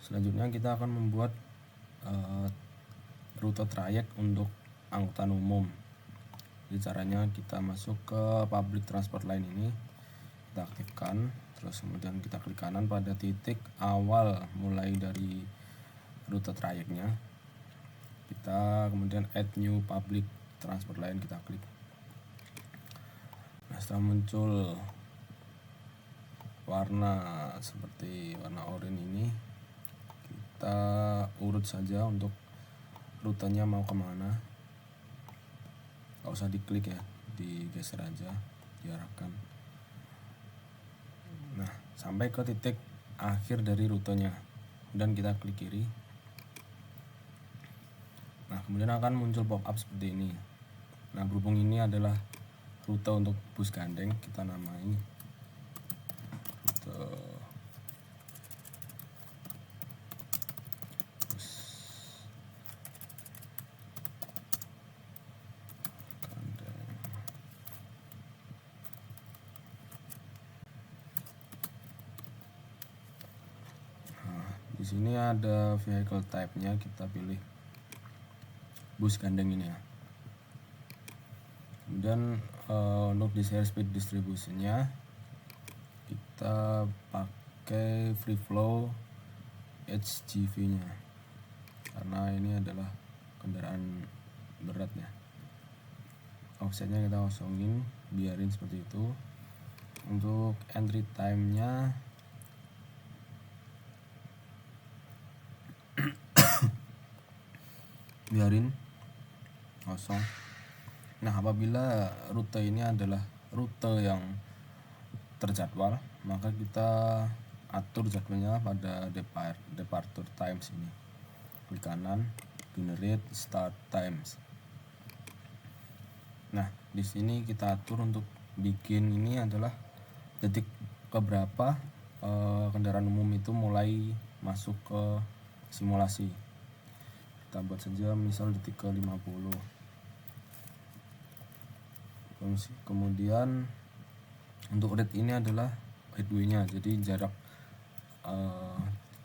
Selanjutnya kita akan membuat rute trayek untuk angkutan umum. Jadi caranya kita masuk ke public transport line ini, kita aktifkan, terus kemudian kita klik kanan pada titik awal mulai dari rute trayeknya. Kita kemudian add new public transport line, kita klik. Nah, setelah muncul warna seperti warna oranye ini, kita urut saja untuk rutenya mau kemana. Gak usah diklik ya, digeser aja, diarahkan. Nah, sampai ke titik akhir dari rutenya, dan kita klik kiri. Nah, kemudian akan muncul pop-up seperti ini. Nah, berhubung ini adalah rute untuk bus gandeng, kita namai rute bus gandeng. Nah, di sini ada vehicle type-nya, kita pilih bus gandeng ini ya. Kemudian untuk share speed distributionnya kita pakai free flow HGV nya, karena ini adalah kendaraan berat ya. Offsetnya kita kosongin, biarin seperti itu. Untuk entry time nya biarin kosong. Nah, apabila rute ini adalah rute yang terjadwal, maka kita atur jadwalnya pada departure times ini. Klik kanan, generate start times. Nah, di sini kita atur untuk bikin ini adalah detik keberapa kendaraan umum itu mulai masuk ke simulasi. Kita buat saja misal detik ke 50. Kemudian untuk rate ini adalah headway-nya, jadi jarak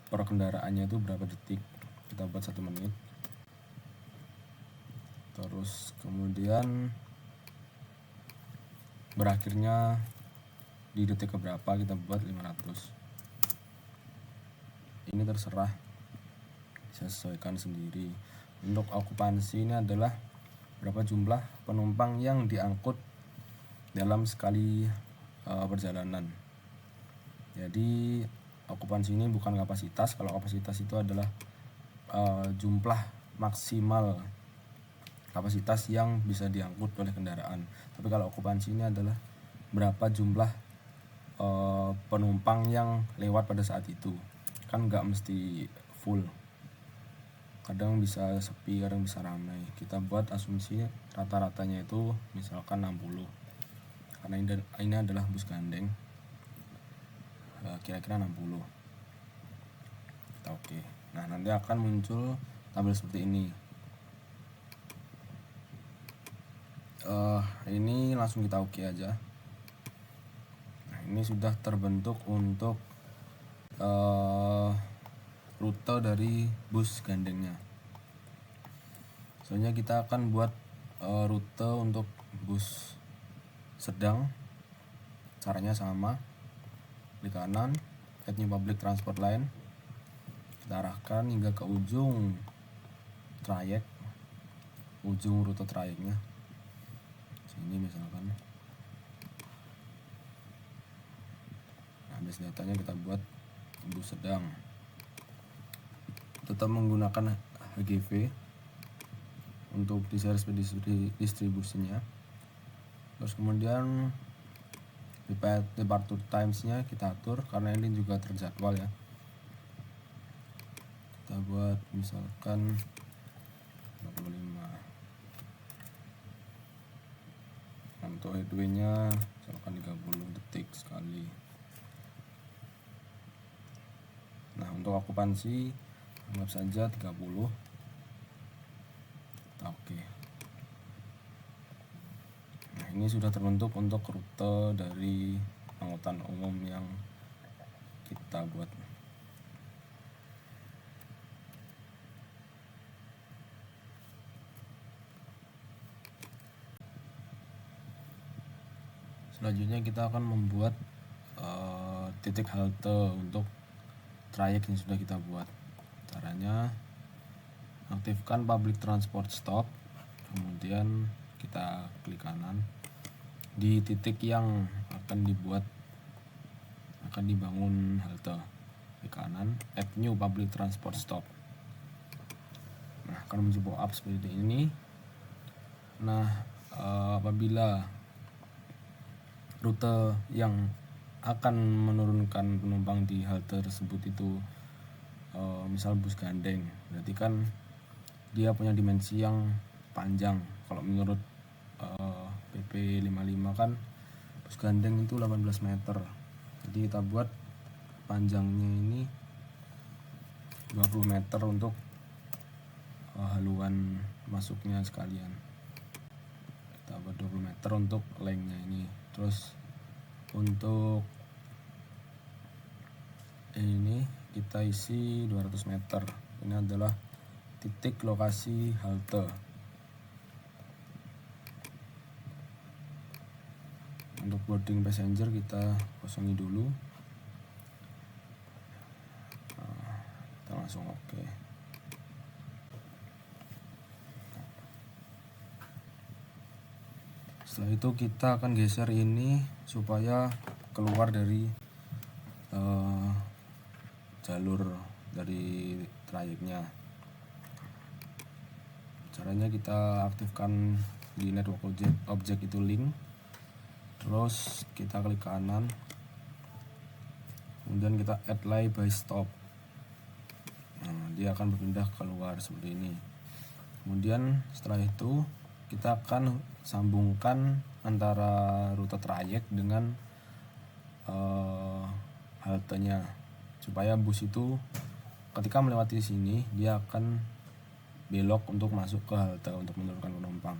per kendaraannya itu berapa detik. Kita buat 1 menit. Terus kemudian berakhirnya di detik keberapa, kita buat 500. Ini terserah, bisa sesuaikan sendiri. Untuk okupansi ini adalah berapa jumlah penumpang yang diangkut dalam sekali perjalanan. Jadi okupansi ini bukan kapasitas. Kalau kapasitas itu adalah jumlah maksimal kapasitas yang bisa diangkut oleh kendaraan. Tapi kalau okupansi ini adalah berapa jumlah penumpang yang lewat pada saat itu. Kan nggak mesti full, kadang bisa sepi, kadang bisa ramai. Kita buat asumsi rata-ratanya itu misalkan 60, karena ini adalah bus gandeng, kira-kira 60. Kita oke. Nah, nanti akan muncul tabel seperti ini. Ini langsung kita oke aja. Nah, ini sudah terbentuk untuk rute dari bus gandengnya. Soalnya kita akan buat rute untuk bus sedang. Caranya sama, klik kanan, add new public transport line, kita arahkan hingga ke ujung trayek, ujung rute trayeknya sini misalkan. Nah, base datanya kita buat bus sedang, tetap menggunakan HGV untuk share speed distribusinya. Terus kemudian departure times-nya kita atur, karena ini juga terjadwal ya. Kita buat misalkan 25. Untuk headway-nya misalkan 30 detik sekali. Nah, untuk okupansi anggap saja 30. Oke. Nah, ini sudah terbentuk untuk rute dari angkutan umum yang kita buat. Selanjutnya kita akan membuat titik halte untuk trayek yang sudah kita buat. Caranya aktifkan public transport stop, kemudian kita klik kanan di titik yang akan dibangun halte, klik kanan add new public transport stop. Nah, akan muncul pop-up seperti ini. Nah, apabila rute yang akan menurunkan penumpang di halte tersebut itu misal bus gandeng, berarti kan dia punya dimensi yang panjang. Kalau menurut PP 55 kan bus gandeng itu 18 meter, jadi kita buat panjangnya ini 20 meter untuk haluan masuknya sekalian. Kita buat 20 meter untuk lengthnya ini. Terus untuk ini kita isi 200 meter. Ini adalah titik lokasi halte. Untuk boarding passenger kita kosongi dulu. Kita langsung oke. Setelah itu kita akan geser ini supaya keluar dari jalur dari trayeknya. Caranya kita aktifkan di network object itu link, terus kita klik kanan, kemudian kita add lie by stop. Nah, dia akan berpindah keluar seperti ini. Kemudian setelah itu kita akan sambungkan antara rute trayek dengan haltenya, supaya bus itu ketika melewati sini dia akan belok untuk masuk ke halte untuk menurunkan penumpang.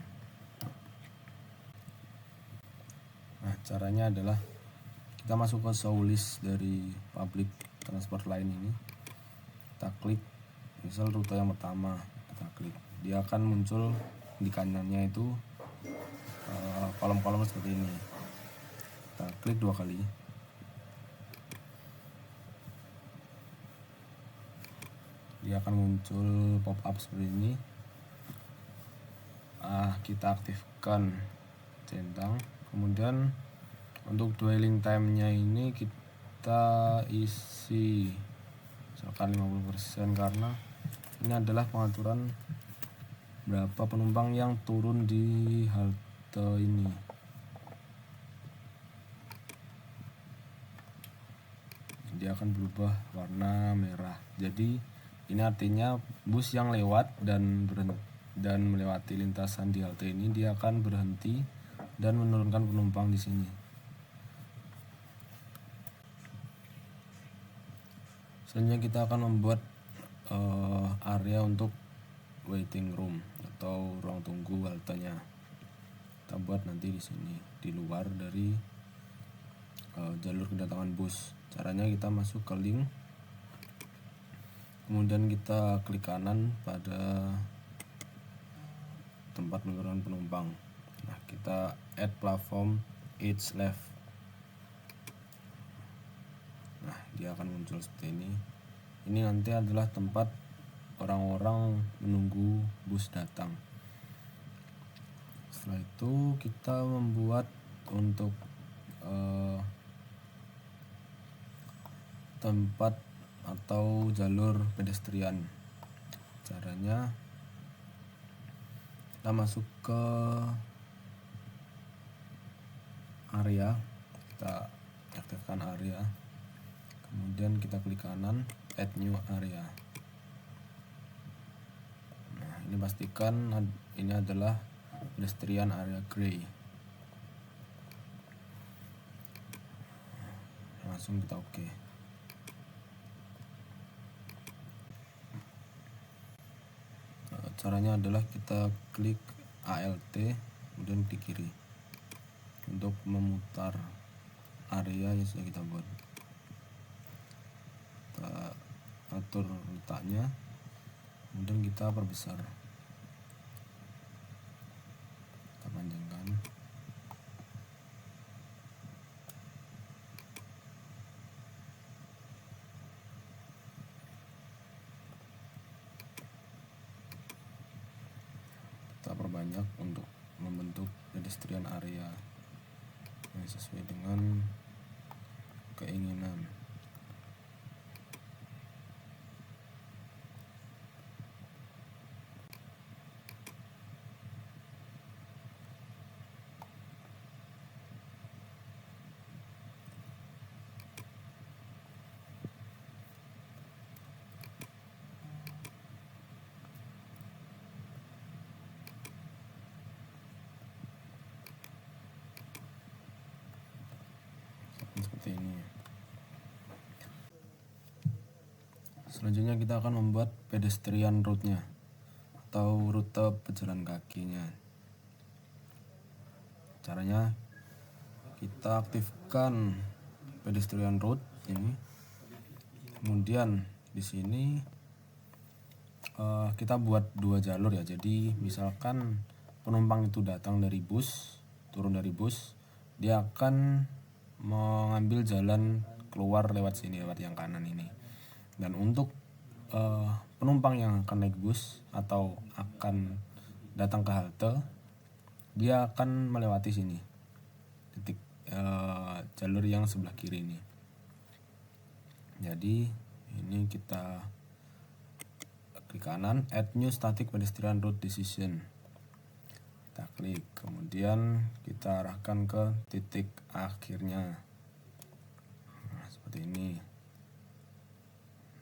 Nah, caranya adalah kita masuk ke show list dari public transport line ini. Kita klik misal rute yang pertama, kita klik, dia akan muncul di kanannya itu kolom-kolom seperti ini. Kita klik 2 kali. Dia akan muncul pop up seperti ini. Kita aktifkan centang. Kemudian untuk dwelling time-nya ini kita isi misalkan 50%, karena ini adalah pengaturan berapa penumpang yang turun di halte ini. Dia akan berubah warna merah. Jadi ini artinya bus yang lewat dan melewati lintasan di halte ini dia akan berhenti dan menurunkan penumpang di sini. Selanjutnya kita akan membuat area untuk waiting room atau ruang tunggu haltenya. Kita buat nanti di sini, di luar dari jalur kedatangan bus. Caranya kita masuk ke link, kemudian kita klik kanan pada tempat menurunkan penumpang. Nah, kita add platform each left. Nah, dia akan muncul seperti ini. Ini nanti adalah tempat orang-orang menunggu bus datang. Setelah itu kita membuat untuk tempat atau jalur pedestrian. Caranya kita masuk ke area, kita aktifkan area, kemudian kita klik kanan add new area. Nah, ini pastikan ini adalah pedestrian area gray. Langsung kita oke. Caranya adalah kita klik ALT kemudian di kiri untuk memutar area yang sudah kita buat. Kita atur letaknya, kemudian kita perbesar, kita panjangkan. banyak untuk membentuk pedestrian area yang sesuai dengan keinginan. Seperti ini. Selanjutnya kita akan membuat pedestrian route-nya atau rute pejalan kakinya. Caranya kita aktifkan pedestrian route ini. Kemudian di sini kita buat 2 jalur ya. Jadi misalkan penumpang itu datang dari bus, turun dari bus, dia akan mengambil jalan keluar lewat sini, lewat yang kanan ini. Dan untuk penumpang yang akan naik bus atau akan datang ke halte, dia akan melewati sini, titik jalur yang sebelah kiri ini. Jadi ini kita klik kanan, add new static pedestrian route decision. Kita klik, kemudian kita arahkan ke titik akhirnya. Nah, seperti ini.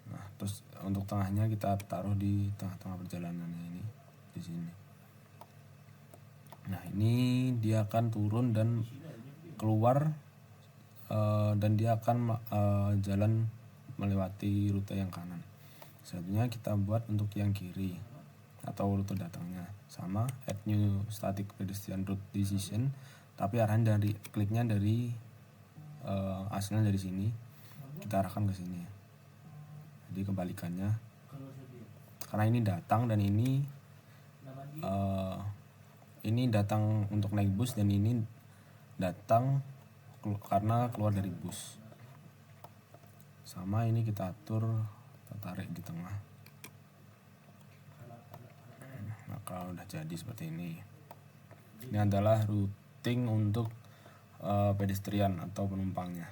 Nah, terus untuk tengahnya kita taruh di tengah-tengah perjalanannya ini, di sini. Nah, ini dia akan turun dan keluar dan dia akan jalan melewati rute yang kanan. Selanjutnya kita buat untuk yang kiri atau rute datangnya sama, add new static pedestrian route decision, tapi arahan dari kliknya dari asalnya dari sini, kita arahkan ke sini. Jadi kebalikannya, karena ini datang dan ini datang untuk naik bus dan ini datang karena keluar dari bus. Sama ini kita atur, kita tarik di tengah. Maka udah jadi seperti ini. Ini adalah routing untuk pedestrian atau penumpangnya.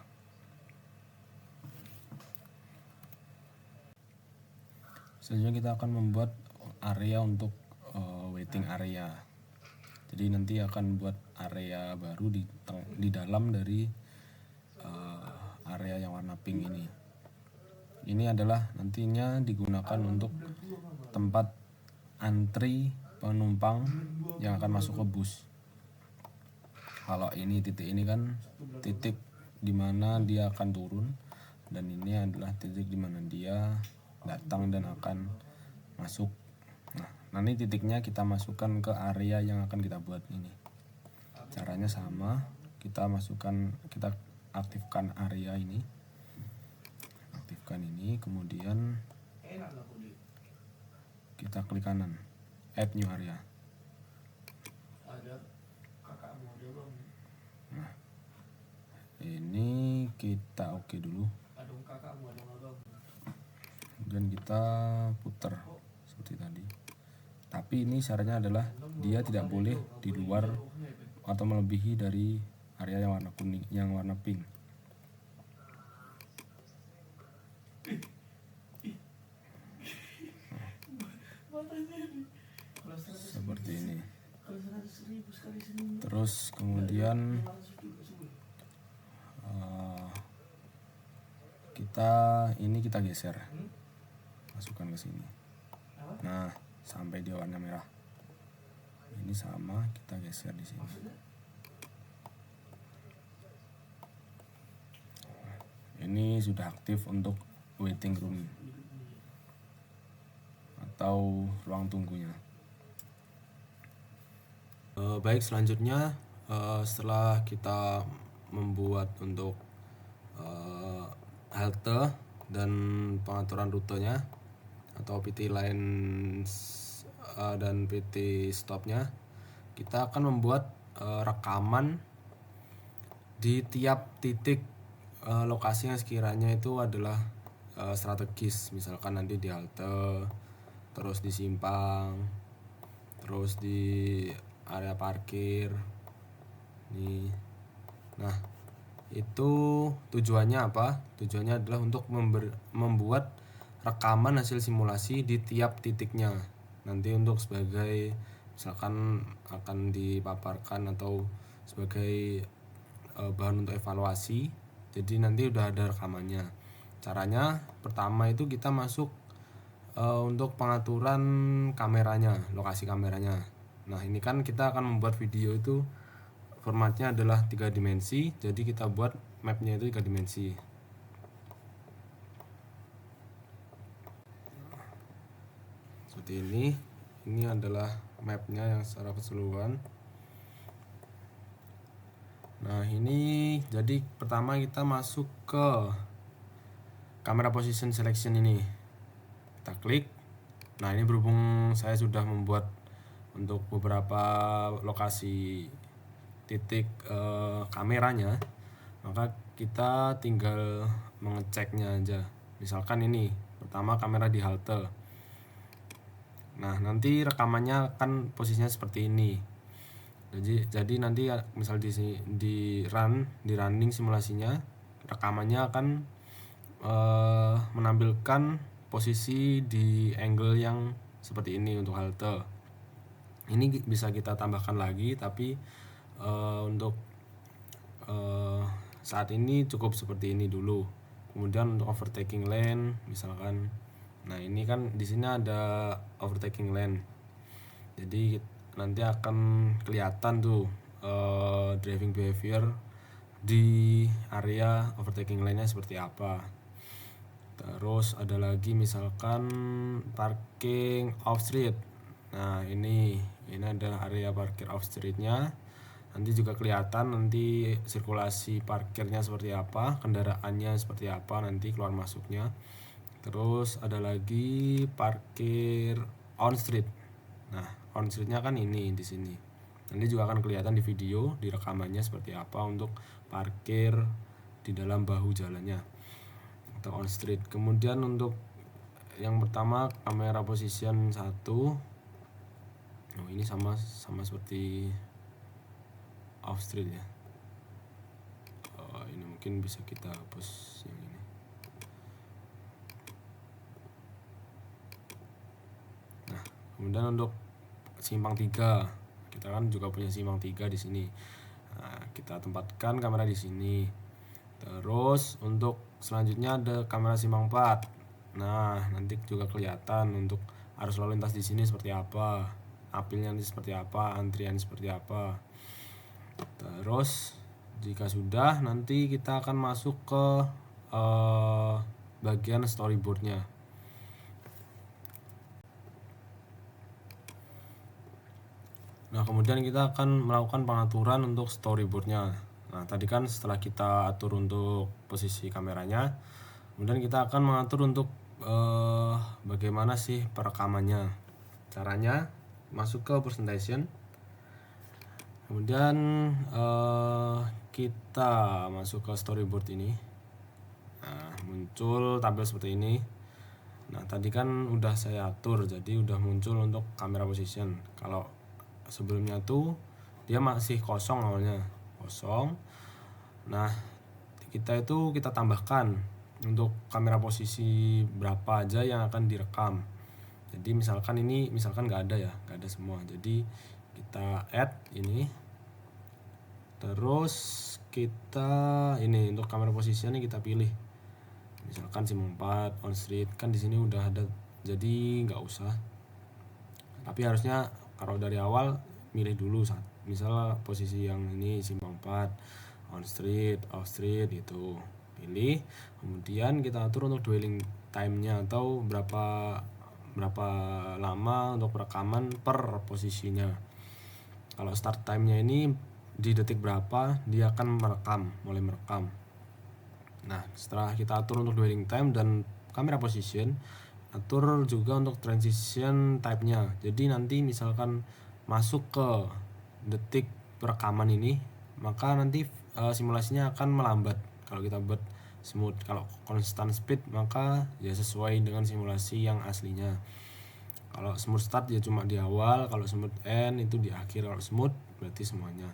Selanjutnya kita akan membuat area untuk waiting area. Jadi nanti akan buat area baru di dalam dari area yang warna pink ini. Ini adalah nantinya digunakan untuk tempat antri penumpang yang akan masuk ke bus. Kalau ini titik ini kan titik dimana dia akan turun, dan ini adalah titik dimana dia datang dan akan masuk. Nah, nanti titiknya kita masukkan ke area yang akan kita buat ini. Caranya sama, kita aktifkan area ini. Aktifkan ini, kemudian kita klik kanan, add new area. Nah, ini kita oke dulu. Dan kita putar seperti tadi. Tapi ini syaratnya adalah dia tidak boleh di luar atau melebihi dari area yang warna kuning, yang warna pink. Seperti ini. Terus kemudian kita geser, masukkan ke sini. Nah, sampai dia warna merah. Ini sama, kita geser di sini. Ini sudah aktif untuk waiting room atau ruang tunggunya. Baik, selanjutnya setelah kita membuat untuk halte dan pengaturan rutenya atau PT line dan PT stopnya, kita akan membuat rekaman di tiap titik lokasi yang sekiranya itu adalah strategis. Misalkan nanti di halte, terus di simpang, terus di area parkir nih. Nah, itu tujuannya apa? Tujuannya adalah untuk membuat rekaman hasil simulasi di tiap titiknya. Nanti untuk sebagai misalkan akan dipaparkan atau sebagai bahan untuk evaluasi. Jadi nanti udah ada rekamannya. Caranya pertama itu kita masuk untuk pengaturan kameranya, lokasi kameranya. Nah, ini kan kita akan membuat video itu formatnya adalah 3 dimensi, jadi kita buat mapnya itu 3 dimensi. Seperti ini adalah mapnya yang secara keseluruhan. Nah, ini jadi pertama kita masuk ke camera position selection ini. Kita klik. Nah, ini berhubung saya sudah membuat untuk beberapa lokasi titik kameranya, maka kita tinggal mengeceknya aja. Misalkan ini pertama kamera di halte. Nah, nanti rekamannya kan posisinya seperti ini. Jadi nanti misal di running simulasinya, rekamannya akan menampilkan posisi di angle yang seperti ini untuk halte. Ini bisa kita tambahkan lagi, tapi untuk saat ini cukup seperti ini dulu. Kemudian untuk overtaking lane misalkan, nah ini kan di sini ada overtaking lane, jadi nanti akan kelihatan tuh driving behavior di area overtaking lane-nya seperti apa. Terus ada lagi misalkan parking off street. Nah, ini adalah area parkir off street-nya. Nanti juga kelihatan nanti sirkulasi parkirnya seperti apa, kendaraannya seperti apa nanti keluar masuknya. Terus ada lagi parkir on street. Nah, on street-nya kan ini di sini. Nanti juga akan kelihatan di video, di rekamannya seperti apa untuk parkir di dalam bahu jalannya atau on street. Kemudian untuk yang pertama kamera position 1. Oh, ini sama seperti off street ya. Ini mungkin bisa kita hapus yang ini. Nah, kemudian untuk simpang 3, kita kan juga punya simpang 3 di sini. Nah, kita tempatkan kamera di sini. Terus untuk selanjutnya ada kamera simpang 4. Nah, nanti juga kelihatan untuk arus lalu lintas di sini seperti apa, apilnya nanti seperti apa, antrian seperti apa. Terus jika sudah, nanti kita akan masuk ke bagian storyboardnya. Nah, kemudian kita akan melakukan pengaturan untuk storyboardnya. Nah, tadi kan setelah kita atur untuk posisi kameranya, kemudian kita akan mengatur untuk bagaimana sih perekamannya. Caranya masuk ke presentation, kemudian kita masuk ke storyboard ini. Nah, muncul tampil seperti ini. Nah, tadi kan udah saya atur, jadi udah muncul untuk kamera position. Kalau sebelumnya tuh dia masih kosong, awalnya kosong. Nah, kita tambahkan untuk kamera posisi berapa aja yang akan direkam. Jadi misalkan nggak ada semua, jadi kita add ini. Terus kita ini untuk kamera posisinya ini kita pilih, misalkan simpang 4 on street, kan di sini udah ada, jadi nggak usah. Tapi harusnya kalau dari awal milih dulu misal posisi yang ini simpang 4 on street, off street itu pilih. Kemudian kita atur untuk dwelling time-nya atau berapa lama untuk rekaman per posisinya. Kalau start time-nya ini di detik berapa dia akan mulai merekam. Nah, setelah kita atur untuk dwelling time dan camera position, atur juga untuk transition type-nya. Jadi nanti misalkan masuk ke detik perekaman ini, maka nanti simulasinya akan melambat. Kalau kita buat smooth, kalau constant speed maka ya sesuai dengan simulasi yang aslinya. Kalau smooth start ya cuma di awal, kalau smooth end itu di akhir. Kalau smooth berarti semuanya.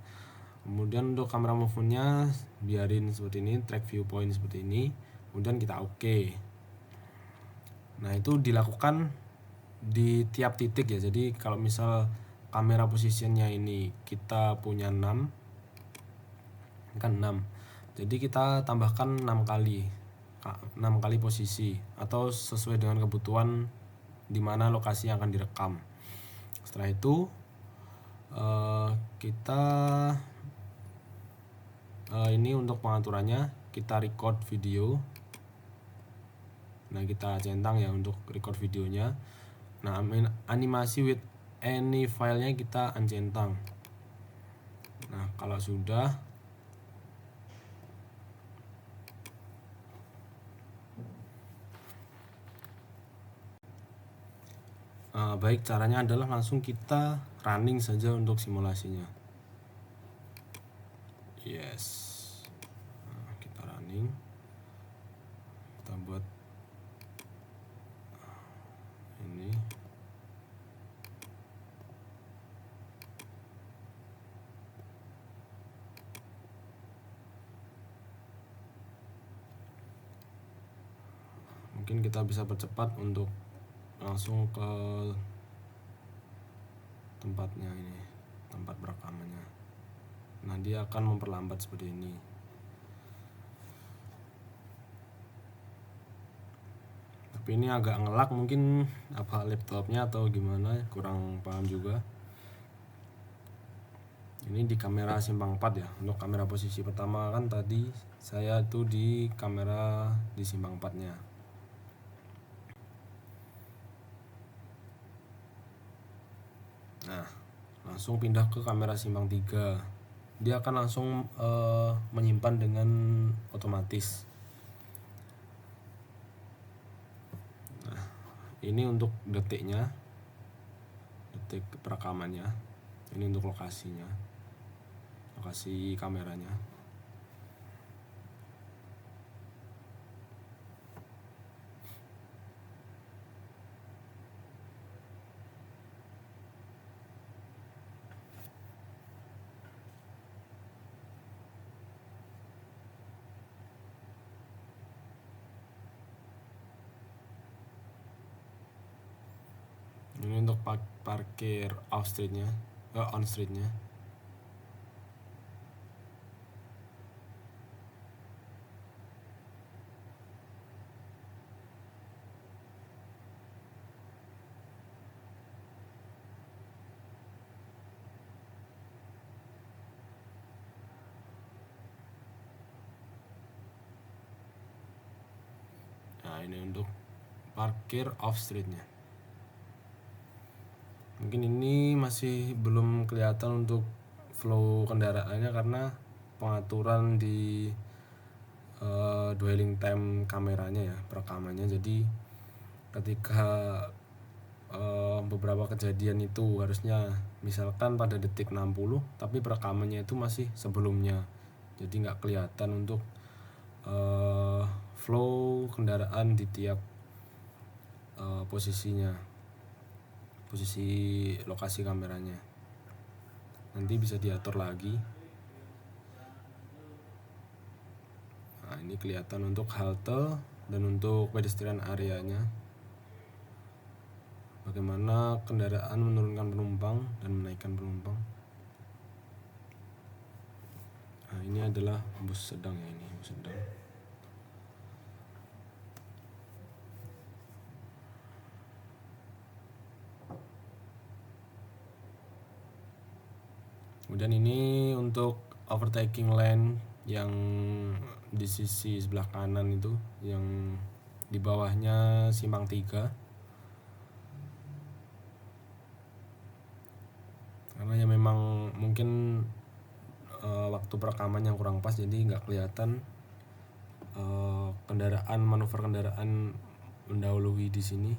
Kemudian untuk kamera movement-nya biarin seperti ini, track viewpoint seperti ini, kemudian kita oke. Nah itu dilakukan di tiap titik ya. Jadi kalau misal kamera positionnya ini kita punya 6 kan 6, jadi kita tambahkan 6 kali posisi atau sesuai dengan kebutuhan di mana lokasi yang akan direkam. Setelah itu kita ini untuk pengaturannya kita record video. Nah kita centang ya untuk record videonya. Nah animasi with any filenya kita uncentang. Nah kalau sudah, baik, caranya adalah langsung kita running saja untuk simulasinya. Yes, nah, kita running, kita buat ini. Mungkin kita bisa percepat untuk langsung ke tempatnya ini, tempat berekamannya. Nah dia akan memperlambat seperti ini. Tapi ini agak ngelak, mungkin apa laptopnya atau gimana, kurang paham juga. Ini di kamera simpang 4 ya. Untuk kamera posisi pertama kan tadi saya tuh di kamera di simpang 4 nya. Nah langsung pindah ke kamera simpang 3. Dia akan langsung menyimpan dengan otomatis. Nah ini untuk detiknya, detik perekamannya. Ini untuk lokasinya, lokasi kameranya. Ini untuk parkir off streetnya, on streetnya. Nah ini untuk parkir off streetnya. Mungkin ini masih belum kelihatan untuk flow kendaraannya karena pengaturan di dwelling time kameranya ya, perekamannya. Jadi ketika beberapa kejadian itu harusnya misalkan pada detik 60, tapi perekamannya itu masih sebelumnya, jadi nggak kelihatan untuk flow kendaraan di tiap posisinya, posisi lokasi kameranya. Nanti bisa diatur lagi. Nah ini kelihatan untuk halte dan untuk pedestrian areanya, bagaimana kendaraan menurunkan penumpang dan menaikkan penumpang. Nah ini adalah bus sedang ya, ini bus sedang. Kemudian ini untuk overtaking lane yang di sisi sebelah kanan itu, yang di bawahnya simpang 3. Karena ya memang mungkin waktu perekaman yang kurang pas, jadi nggak kelihatan kendaraan, manuver kendaraan mendahului di sini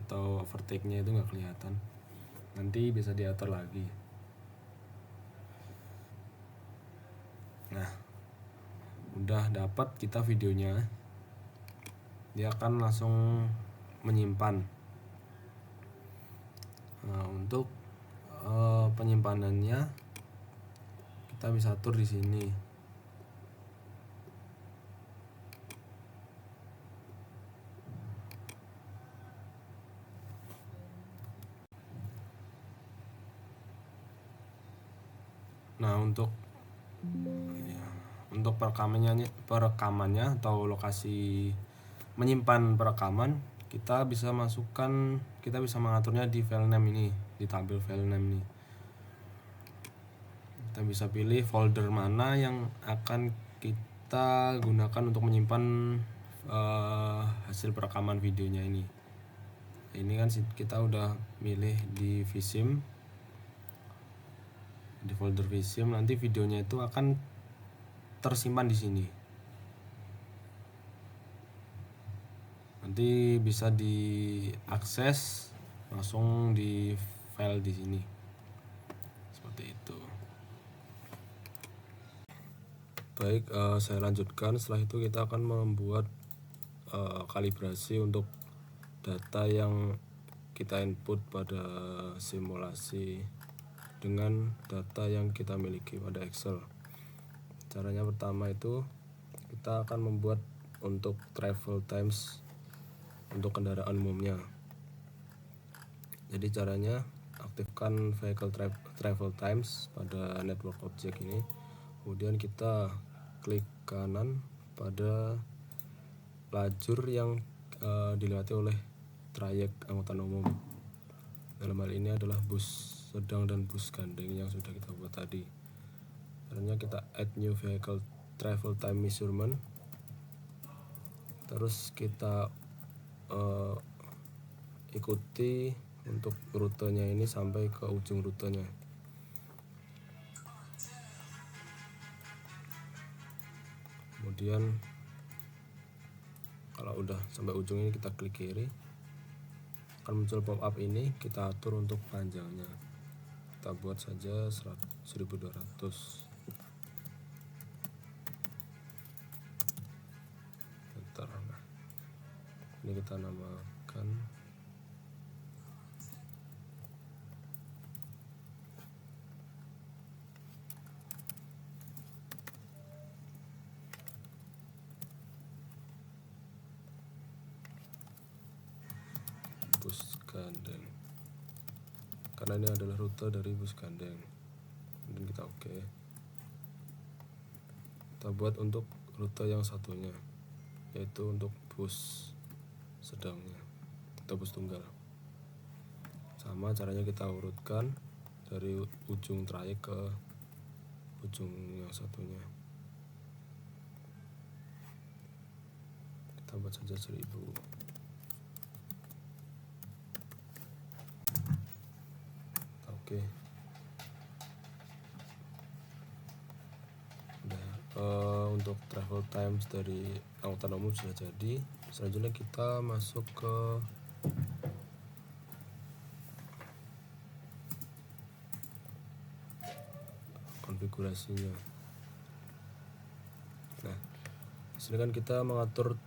atau overtake-nya itu nggak kelihatan. Nanti bisa diatur lagi. Nah udah dapat kita videonya, dia akan langsung menyimpan. Nah, untuk penyimpanannya kita bisa atur di sini. Nah, untuk perekamannya atau lokasi menyimpan perekaman, kita bisa mengaturnya di file name ini, di tabel file name ini. Kita bisa pilih folder mana yang akan kita gunakan untuk menyimpan hasil perekaman videonya ini. Ini kan kita udah milih di vsim, di folder vsim. Nanti videonya itu akan tersimpan di sini. Nanti bisa diakses langsung di file di sini, seperti itu. Baik, saya lanjutkan. Setelah itu kita akan membuat kalibrasi untuk data yang kita input pada simulasi dengan data yang kita miliki pada Excel. Caranya pertama itu kita akan membuat untuk travel times untuk kendaraan umumnya. Jadi caranya aktifkan vehicle travel times pada network object ini, kemudian kita klik kanan pada lajur yang dilewati oleh trayek angkutan umum. Dalam hal ini adalah bus sedang dan bus gandeng yang sudah kita buat tadi. Caranya kita add new vehicle travel time measurement, terus kita ikuti untuk rutenya ini sampai ke ujung rutenya. Kemudian kalau udah sampai ujung ini kita klik kiri, akan muncul pop up ini. Kita atur untuk panjangnya, kita buat saja 1200 meter. Ini kita namakan bus gandeng, karena ini adalah rute dari bus gandeng. Dan kita oke. Kita buat untuk rute yang satunya, yaitu untuk bus sedangnya atau bus tunggal. Sama caranya kita urutkan dari ujung trayek ke ujung yang satunya. Kita buat saja 1000. Oke. Untuk travel times dari angkutan umum sudah jadi. Selanjutnya kita masuk ke konfigurasinya. Nah, disini kan kita mengatur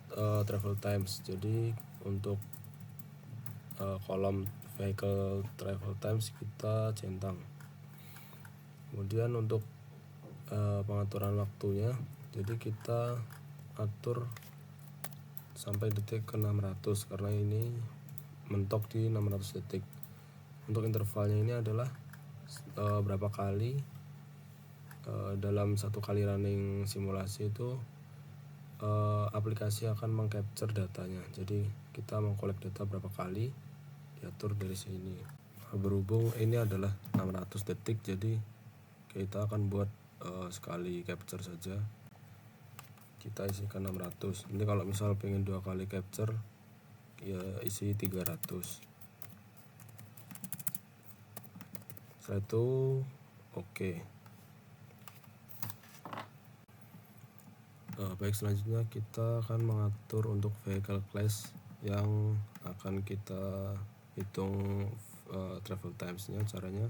travel times. Jadi untuk kolom vehicle travel times kita centang. Kemudian untuk pengaturan waktunya, jadi kita atur sampai detik ke 600 karena ini mentok di 600 detik. Untuk intervalnya ini adalah berapa kali dalam satu kali running simulasi itu aplikasi akan mengcapture datanya. Jadi kita mengkolek data berapa kali, diatur dari sini. Berhubung ini adalah 600 detik, jadi kita akan buat sekali capture saja. Kita isikan 600. Nanti kalau misal pengen 2 kali capture, ya isi 300. Setelah itu oke. Baik, selanjutnya kita akan mengatur untuk vehicle class yang akan kita hitung travel times-nya. Caranya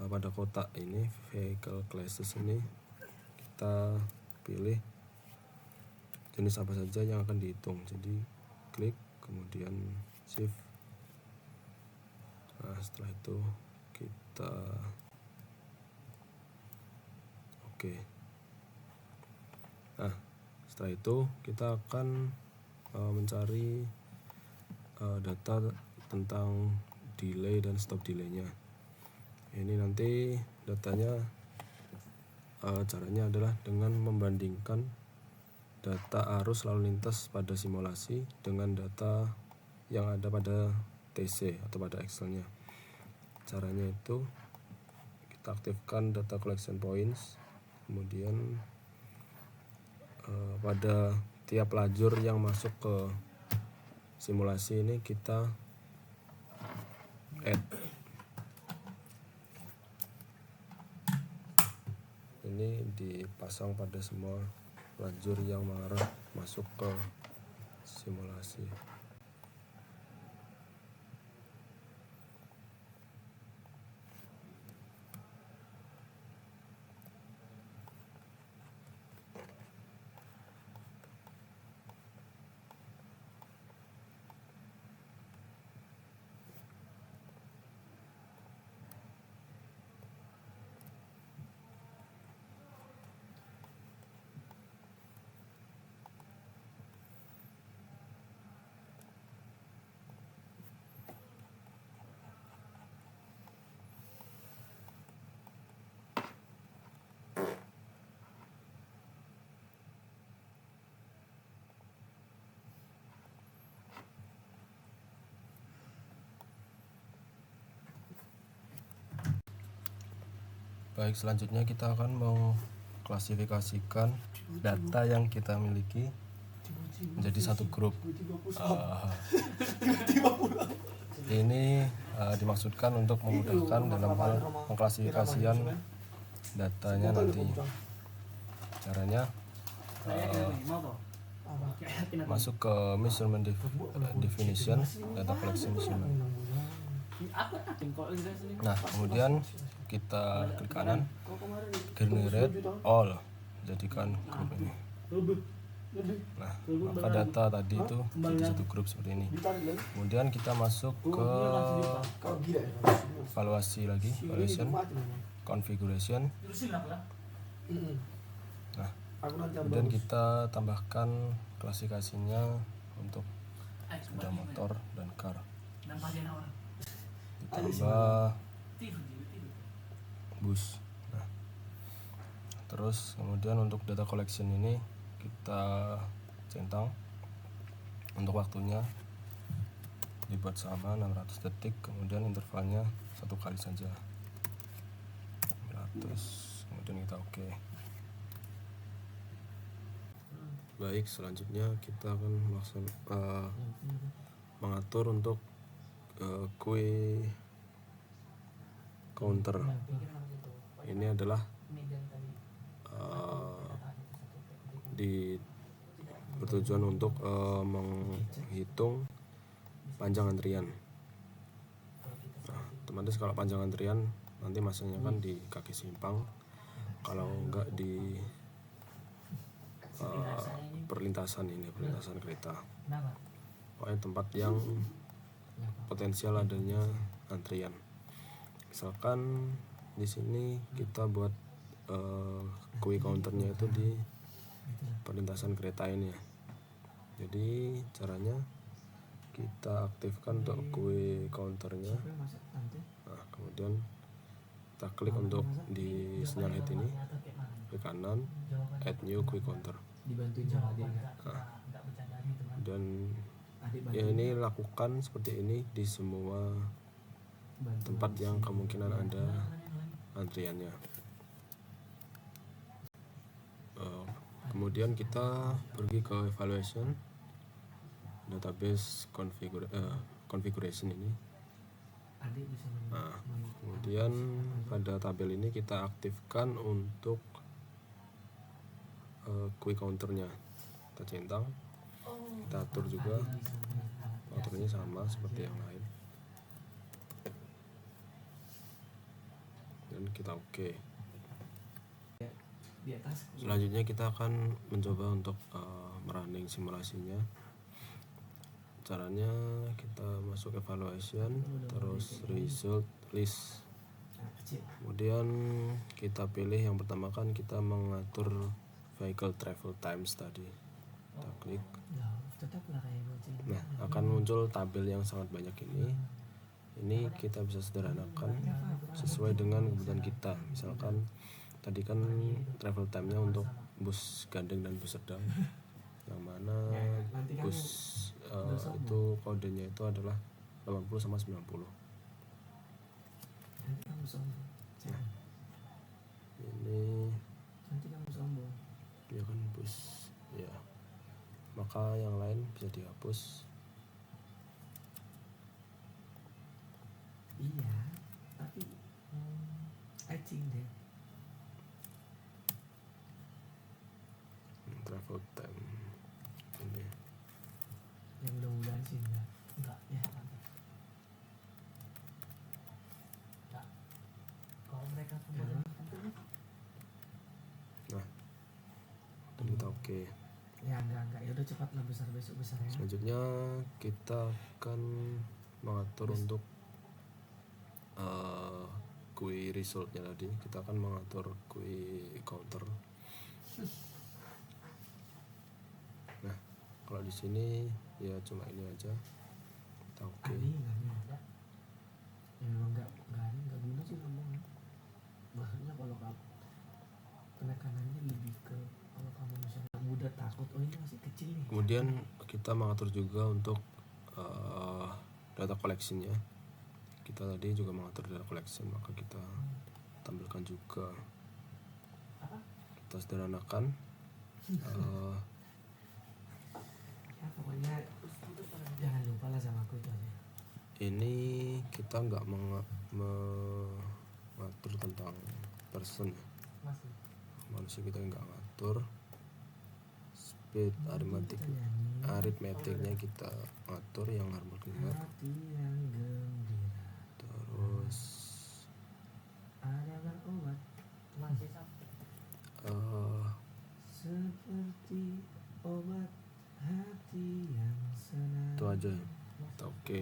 pada kotak ini vehicle classes ini kita pilih jenis apa saja yang akan dihitung. Jadi klik, kemudian shift, Nah, setelah itu kita oke. Nah, setelah itu kita akan mencari data tentang delay dan stop delaynya. Ini nanti datanya caranya adalah dengan membandingkan data arus lalu lintas pada simulasi dengan data yang ada pada TC atau pada Excel-nya. Caranya itu kita aktifkan data collection points, kemudian pada tiap lajur yang masuk ke simulasi ini kita add. Ini dipasang pada semua lajur yang mengarah masuk ke simulasi. Baik, selanjutnya kita akan mengklasifikasikan data yang kita miliki menjadi satu grup. Ini dimaksudkan untuk memudahkan dalam hal pengklasifikasian datanya nantinya. Caranya masuk ke measurement definition, data collection measurement. Nah, kemudian kita klik kanan, generate all, jadikan grup ini. Nah, maka data tadi itu jadi satu grup seperti ini. Kemudian kita masuk ke evaluasi lagi, evaluation, configuration. Nah, kemudian kita tambahkan klasifikasinya untuk sepeda motor dan car. Ditambah bus. Nah, terus kemudian untuk data collection ini kita centang untuk waktunya dibuat sama 600 detik, kemudian intervalnya 1 kali saja 100, kemudian kita oke. Baik, selanjutnya kita akan mengatur untuk kue counter. Ini adalah bertujuan untuk menghitung panjang antrian. Nah, otomatis kalau panjang antrian nanti masanya kan di kaki simpang, kalau enggak di perlintasan kereta. Pokoknya tempat yang potensial adanya antrian. Misalkan di sini kita buat kue counternya itu di perlintasan kereta ini ya. Jadi caranya kita aktifkan untuk kue counternya. Nah, kemudian kita klik untuk di sinyal head ini, ke kanan, add new kue counter. Nah, dan ya ini lakukan seperti ini di semua tempat yang kemungkinan ada antriannya. Kemudian kita pergi ke evaluation, database configuration ini. Nah, kemudian pada tabel ini kita aktifkan untuk kue counternya. Kita centang, kita atur juga counternya sama seperti yang lain, dan kita oke. Selanjutnya kita akan mencoba untuk merunning simulasinya. caranya kita masuk evaluation, terus result list, kemudian kita pilih yang pertama kan kita mengatur vehicle travel times tadi, kita klik. Nah, akan muncul tabel yang sangat banyak ini kita bisa sederhanakan sesuai dengan kebutuhan kita. Misalkan tadi kan travel time-nya untuk bus gandeng dan bus sedang, yang mana bus itu kodenya itu adalah 80 sama 90. Nah, ini ya kan bus ya, maka yang lain bisa dihapus. Iya, tapi acing deh. Travel time ini. Ya mudah-mudahan sih enggak ya nanti. Enggak. Kalau mereka kemudian Nah, dan kita oke. Ya enggak ya udah cepat lah, besar besok besar ya. Selanjutnya kita akan mengatur untuk QA resultnya tadi. Kita akan mengatur QA counter. Nah, kalau di sini ya cuma ini aja. Kita oke. Ini enggak ada. Ya memang enggak guna sih ngomong. Maksudnya kalau penekanannya lebih ke kalau kamu misalnya mudah takut, oh ini masih kecil nih. Kemudian kita mengatur juga untuk data collection-nya. Kita tadi juga mengatur data collection, maka kita tampilkan juga. Kita sederhanakan. Ya pokoknya jangan lupa lah sama aku itu aja. Ini kita nggak mengatur tentang person ya. Manusia kita nggak ngatur. Speed aritmetiknya kita atur yang harmonika. Terus seperti obat hati yang senang. itu aja ya. Kita oke.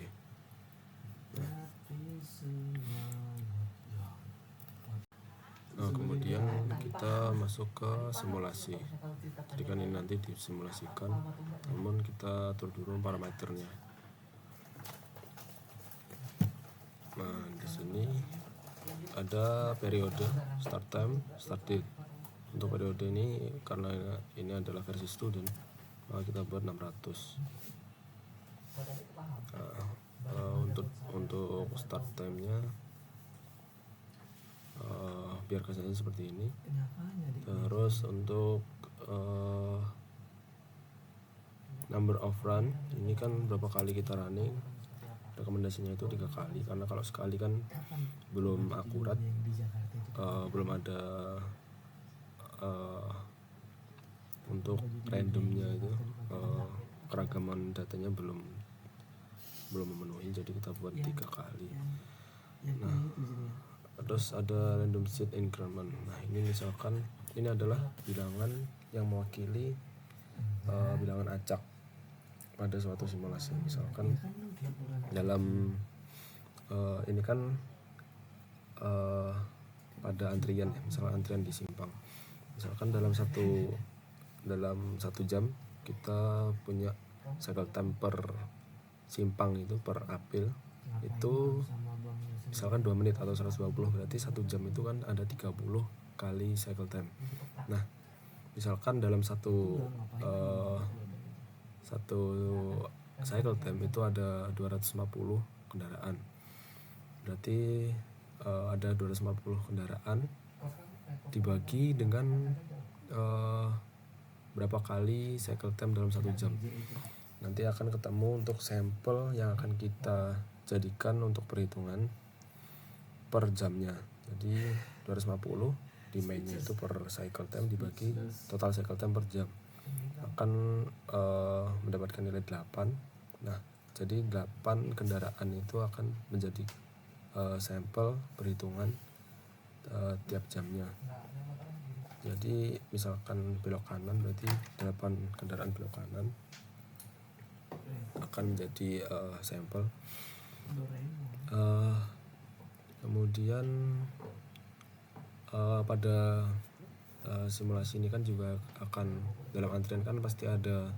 Nah, kemudian kita masuk ke simulasi. Jadi kan ini nanti disimulasikan, namun kita atur dulu parameternya. Nah, di sini ada periode, start time, start date. Untuk periode ini karena ini adalah versi student, maka kita buat 600. Nah, untuk start time-nya biarkan saja seperti ini. Terus untuk number of run, ini kan berapa kali kita running, rekomendasinya itu 3 kali, karena kalau sekali kan belum akurat, belum ada untuk randomnya itu keragaman datanya belum memenuhi, jadi kita buat 3 kali. Nah, terus ada random seed increment. Nah, ini misalkan ini adalah bilangan yang mewakili bilangan acak pada suatu simulasi. Misalkan dalam ini kan pada antrian, misalnya antrian di simpang. Misalkan dalam satu jam kita punya cycle time per simpang itu per apil itu misalkan 2 menit atau 120, berarti 1 jam itu kan ada 30 kali cycle time. Nah, misalkan dalam satu cycle time itu ada 250 kendaraan, berarti ada 250 kendaraan dibagi dengan berapa kali cycle time dalam 1 jam. Nanti akan ketemu untuk sampel yang akan kita jadikan untuk perhitungan per jamnya. Jadi 250 di mainnya itu per cycle time dibagi total cycle time per jam, akan mendapatkan nilai 8. Nah, jadi 8 kendaraan itu akan menjadi sampel perhitungan tiap jamnya. Jadi misalkan belok kanan berarti 8 kendaraan belok kanan. akan menjadi sampel. Doraemon. Kemudian pada simulasi ini kan juga akan dalam antrian kan pasti ada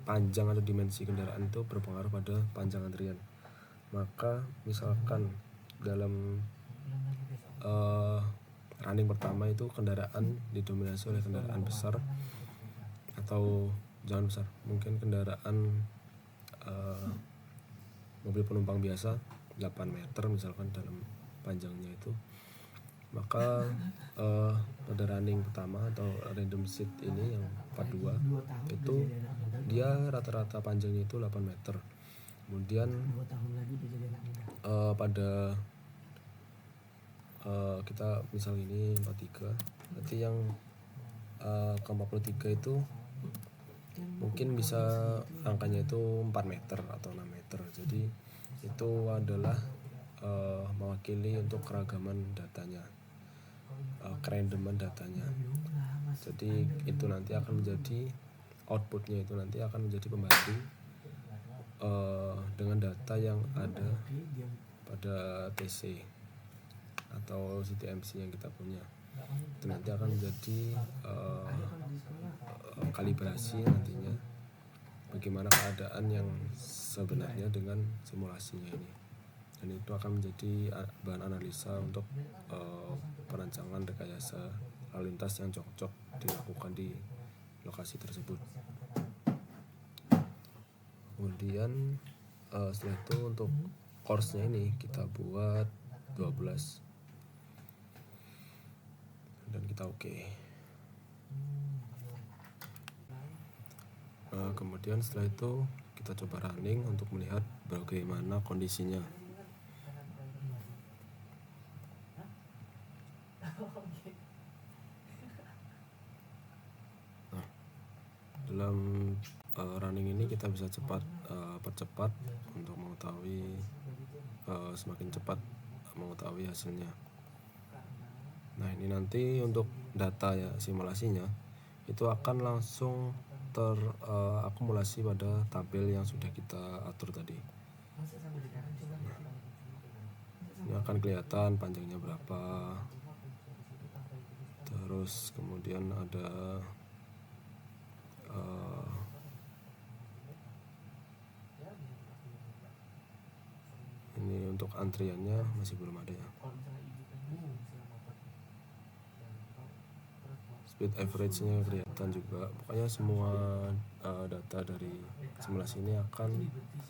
panjang atau dimensi kendaraan itu berpengaruh pada panjang antrian. Maka misalkan dalam running pertama itu kendaraan didominasi oleh kendaraan besar, atau jangan besar, mungkin kendaraan mobil penumpang biasa 8 meter misalkan dalam panjangnya itu, maka pada running pertama atau random seat ini yang part 2 itu dia rata-rata panjangnya itu 8 meter. Kemudian 2 tahun lagi udah jadi anak muda. pada kita misal ini 43, nanti yang ke 43 itu mungkin bisa angkanya itu 4 meter atau 6 meter. Jadi itu adalah mewakili untuk keragaman datanya, kerandoman datanya. Jadi itu nanti akan menjadi outputnya, itu nanti akan menjadi pembantu dengan data yang ada pada TC atau CTMC yang kita punya. Itu nanti akan menjadi kalibrasi nantinya bagaimana keadaan yang sebenarnya dengan simulasinya ini, dan itu akan menjadi bahan analisa untuk perancangan rekayasa lalu lintas yang cocok dilakukan di lokasi tersebut. Kemudian setelah itu untuk course-nya ini kita buat 12 dan kita oke. Kemudian setelah itu kita coba running untuk melihat bagaimana kondisinya. Nah, dalam running ini kita bisa percepat untuk mengetahui semakin cepat mengetahui hasilnya. Nah, ini nanti untuk data ya simulasinya itu akan langsung terakumulasi pada tabel yang sudah kita atur tadi. Ini akan kelihatan panjangnya berapa, terus kemudian ada ini untuk antriannya masih belum ada ya. Speed average-nya kelihatan juga. Pokoknya semua data dari simulasi ini akan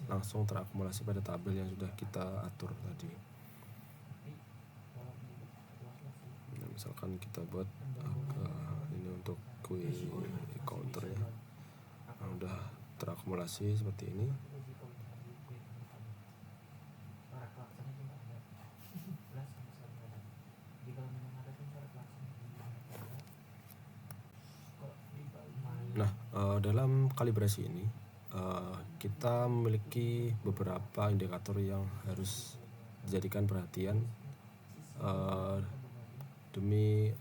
langsung terakumulasi pada tabel yang sudah kita atur tadi. Nah, misalkan kita buat ini untuk QE counternya, nah, udah terakumulasi seperti ini. Nah, dalam kalibrasi ini kita memiliki beberapa indikator yang harus dijadikan perhatian demi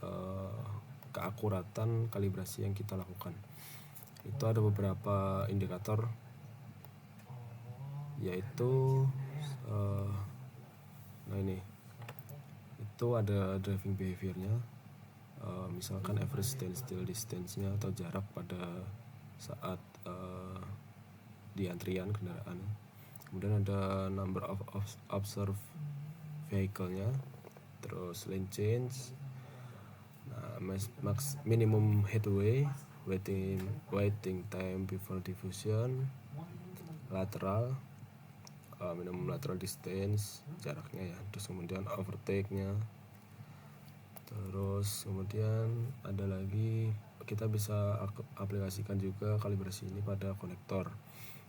keakuratan kalibrasi yang kita lakukan. Itu ada beberapa indikator, yaitu nah ini itu ada driving behavior-nya, misalkan average standstill distance-nya atau jarak pada saat di antrian kendaraan. Kemudian ada number of observed vehicle-nya, terus lane change, max minimum headway, waiting time before diffusion, lateral, minimum lateral distance, jaraknya ya, terus kemudian overtake-nya. Terus kemudian ada lagi, kita bisa aplikasikan juga kalibrasi ini pada konektor,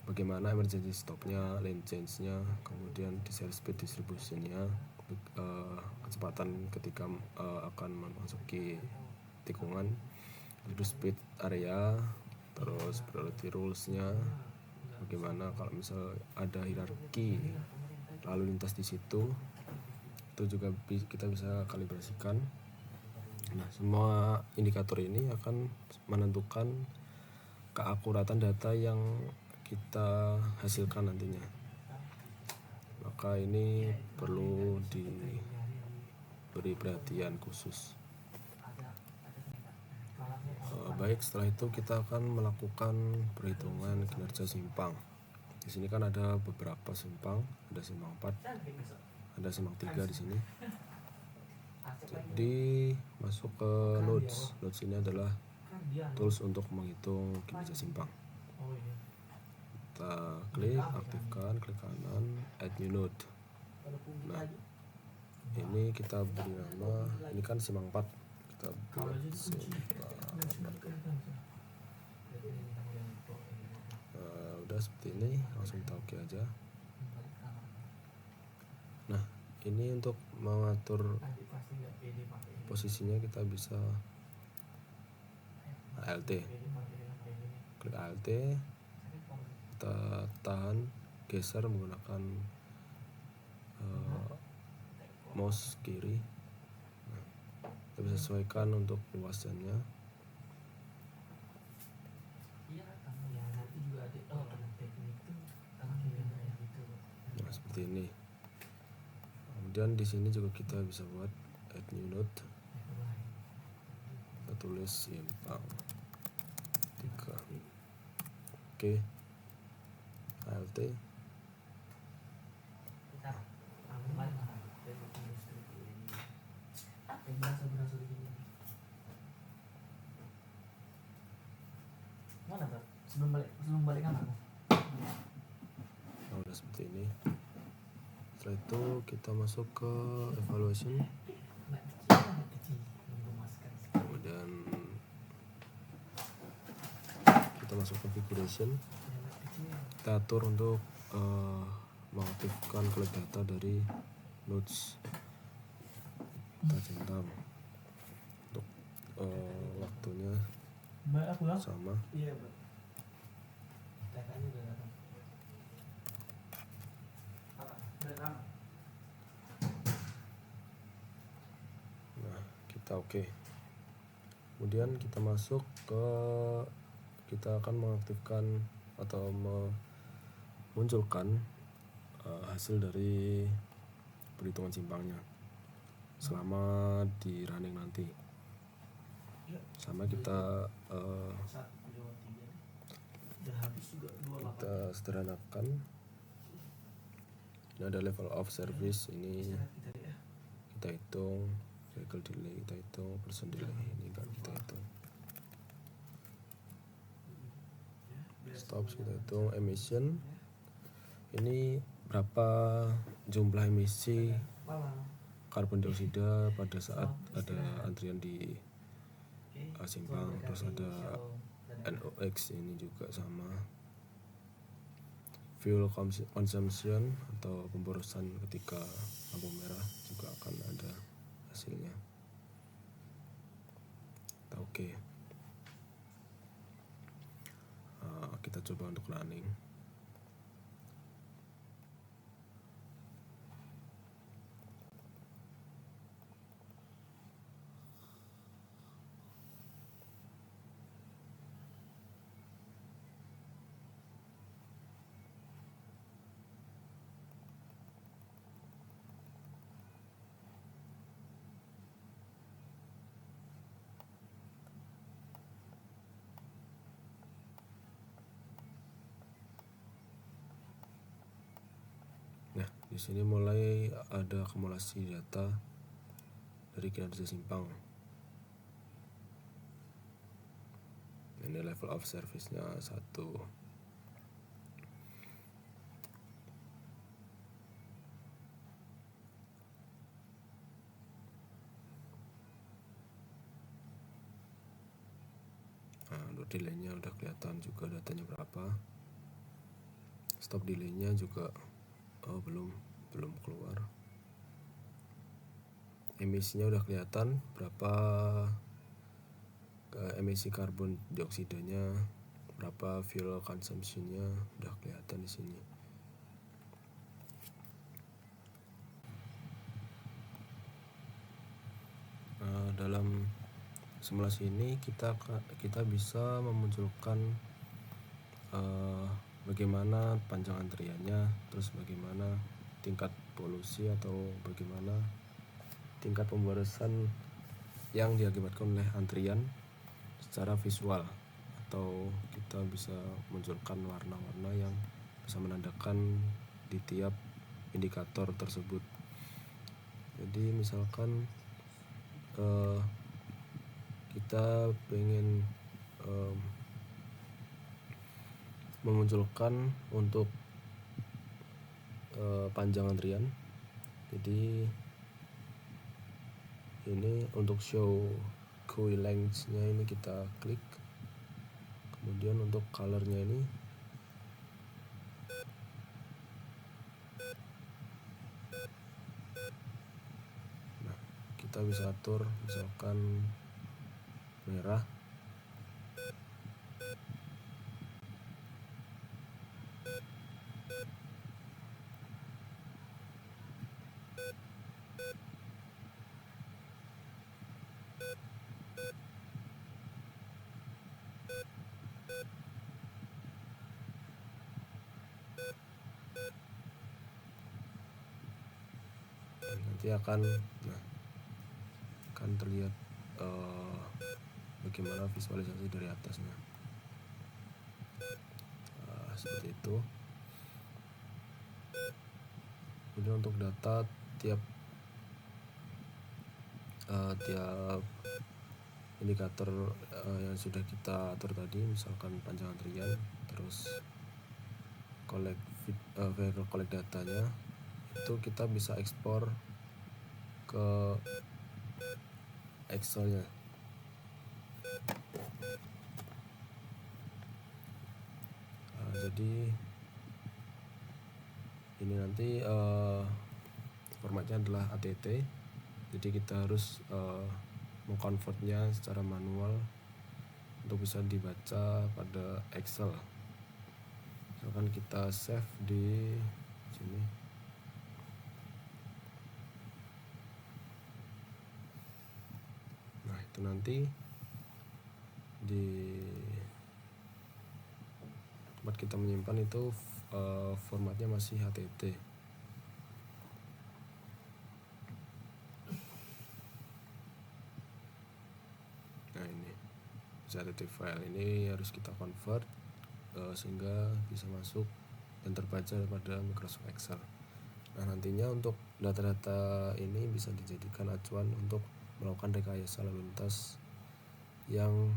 bagaimana emergency stop-nya, lane change-nya, kemudian desire speed distribution-nya, kecepatan ketika akan memasuki tikungan, reduce speed area, terus priority rules-nya, bagaimana kalau misal ada hierarki lalu lintas di situ, itu juga kita bisa kalibrasikan. Nah, semua indikator ini akan menentukan keakuratan data yang kita hasilkan nantinya. Maka ini perlu diberi perhatian khusus. Baik, setelah itu kita akan melakukan perhitungan kinerja simpang. Di sini kan ada beberapa simpang, ada simpang 4, ada simpang 3 di sini. Jadi masuk ke nodes. Nodes ini adalah tools untuk menghitung kinerja simpang. Kita klik, aktifkan, klik kanan, add new node. Nah, ini kita beri nama, ini kan simpang 4, kita buat simpang 4. Udah seperti ini, langsung kita oke aja. Nah, ini untuk mengatur posisinya kita bisa ALT, klik ALT, kita tahan, geser menggunakan mouse kiri. Nah, kita bisa sesuaikan untuk luasannya. Nah, seperti ini. Kemudian di sini juga kita bisa buat add new node. Kita tulis simpang 3. Oke. ALT. Mana Bro? Sebelum balik kamar. Nah, udah seperti ini. Setelah itu kita masuk ke evaluation. Kemudian kita masuk configuration. Kita atur untuk mengaktifkan collect data dari nodes. Kita centang untuk waktunya sama. Iya, Bro. TK-nya udah datang. Nah, kita oke. Kemudian kita masuk ke, kita akan mengaktifkan atau memunculkan hasil dari perhitungan simpangnya selama di running nanti. Sama kita kita sederhanakan. Ini ada level of service, ini kita hitung, cycle delay kita hitung, person delay ini kan kita hitung, stops kita hitung, emission ini berapa jumlah emisi karbon dioksida pada saat ada antrian di simpang. Terus ada NOx ini juga sama, fuel consumption atau pemborosan ketika lampu merah juga akan ada hasilnya. Oke. Kita coba untuk running. Nah, di sini mulai ada akumulasi data dari kinerja simpang. Ini level of service-nya 1. Nah, untuk delay-nya udah kelihatan juga datanya berapa. Stop delay-nya juga belum keluar. Emisinya udah kelihatan berapa, emisi karbon dioksidanya, berapa fuel consumption-nya udah kelihatan di sini. Dalam simulasi ini kita bisa memunculkan bagaimana panjang antriannya, terus bagaimana tingkat polusi atau bagaimana tingkat pemborosan yang diakibatkan oleh antrian secara visual, atau kita bisa munculkan warna-warna yang bisa menandakan di tiap indikator tersebut. Jadi misalkan kita pengen memunculkan untuk panjang antrian, jadi ini untuk show queue length-nya ini kita klik, kemudian untuk color-nya ini kita bisa atur misalkan merah, nanti akan terlihat bagaimana visualisasi dari atasnya. Seperti itu. Kemudian untuk data tiap indikator yang sudah kita atur tadi, misalkan panjang antrian, terus vehicle collect datanya, itu kita bisa ekspor ke Excel-nya. Jadi ini nanti formatnya adalah ATT, jadi kita harus mengkonvertnya secara manual untuk bisa dibaca pada Excel. Misalkan kita save di sini, nah itu nanti di tempat kita menyimpan itu formatnya masih HTT. Nah ini HTT file ini harus kita convert sehingga bisa masuk dan terbaca pada Microsoft Excel. Nah nantinya untuk data-data ini bisa dijadikan acuan untuk melakukan rekayasa lalu lintas yang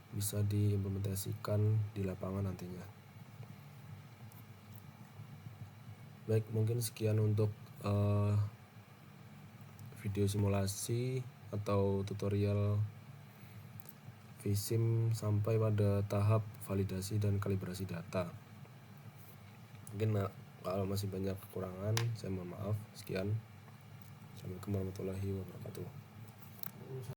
bisa diimplementasikan di lapangan nantinya. Baik, mungkin sekian untuk video simulasi atau tutorial vSim sampai pada tahap validasi dan kalibrasi data. Mungkin kalau masih banyak kekurangan, saya mohon maaf. Sekian. Assalamualaikum warahmatullahi wabarakatuh.